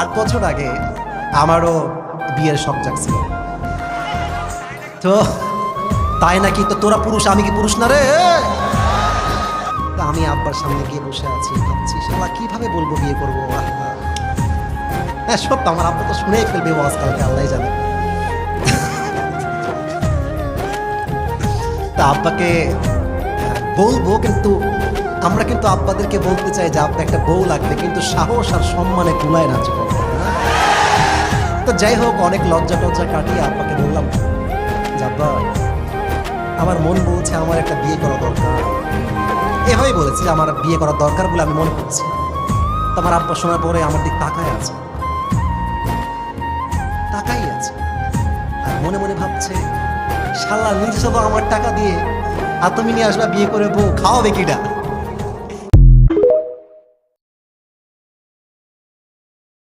8 বছর আগে আমারও বিয়ের শখ জাগছিল। তো তাই নাকি, তো তোরা পুরুষ, আমি কি পুরুষ না রে? তা আমি আব্বার সামনে গিয়ে বসে আছি, ভাবছি শালা কিভাবে বলবো বিয়ে করবো। হ্যাঁ সব তো আমার আব্বা তো শুনেই ফেলবে আজকালকে, আল্লাহ জানে। তা আব্বাকে বলবো, কিন্তু আমরা কিন্তু আব্বাদেরকে বলতে চাই যে আব্বা একটা বউ লাগবে, কিন্তু সাহস আর সম্মানে কুলায় না জীবন। তো যাই হোক, অনেক লজ্জা টজ্জা কাটিয়ে আব্বাকে বললাম যে আব্বা, আমার মন বলছে আমার একটা বিয়ে করা দরকার। এভাবেই বলেছি আমার বিয়ে করার দরকার বলে আমি মনে করছি। তো আমার আব্বা শোনার পরে আমার দিক তাকাই আছে, আর মনে মনে ভাবছে শালা নিজে তো আমার টাকা দিয়ে আর তুমি নিয়ে আসবা বিয়ে করে বউ, খাওয়াবে কিটা?